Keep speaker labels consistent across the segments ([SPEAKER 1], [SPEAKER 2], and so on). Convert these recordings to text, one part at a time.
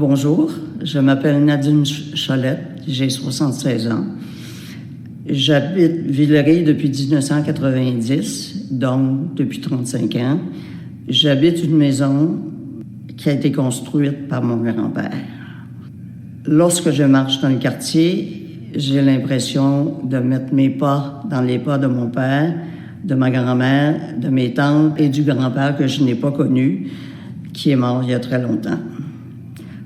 [SPEAKER 1] Bonjour, je m'appelle Nadine Cholette, j'ai 76 ans. J'habite Villeray depuis 1990, donc depuis 35 ans. J'habite une maison qui a été construite par mon grand-père. Lorsque je marche dans le quartier, j'ai l'impression de mettre mes pas dans les pas de mon père, de ma grand-mère, de mes tantes et du grand-père que je n'ai pas connu, qui est mort il y a très longtemps.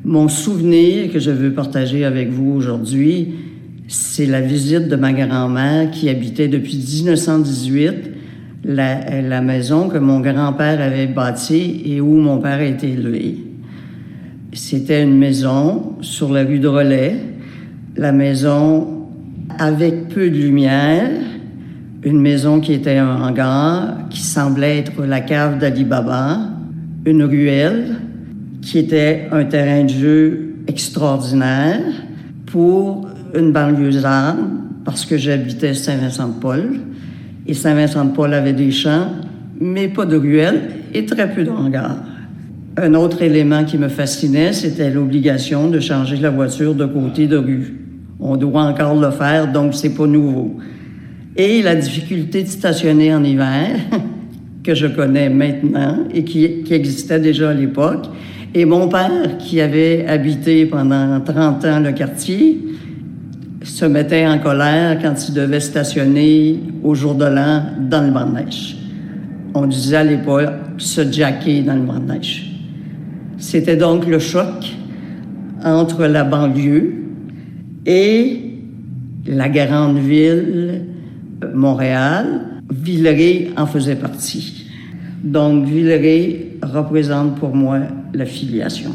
[SPEAKER 1] Mon souvenir que je veux partager avec vous aujourd'hui, c'est la visite de ma grand-mère qui habitait depuis 1918 la maison que mon grand-père avait bâtie et où mon père a été élevé. C'était une maison sur la rue de Relais, la maison avec peu de lumière, une maison qui était un hangar, qui semblait être la cave d'Ali Baba, une ruelle, qui était un terrain de jeu extraordinaire pour une banlieusarde, parce que j'habitais Saint-Vincent-de-Paul. Et Saint-Vincent-de-Paul avait des champs, mais pas de ruelles et très peu de hangars. Un autre élément qui me fascinait, c'était l'obligation de changer la voiture de côté de rue. On doit encore le faire, donc c'est pas nouveau. Et la difficulté de stationner en hiver, que je connais maintenant et qui existait déjà à l'époque. Et mon père, qui avait habité pendant 30 ans le quartier, se mettait en colère quand il devait stationner au jour de l'an dans le banc de neige. On disait à l'époque se jacker dans le banc de neige. C'était donc le choc entre la banlieue et la grande ville, Montréal. Villeray en faisait partie. Donc, Villeray représente pour moi la filiation.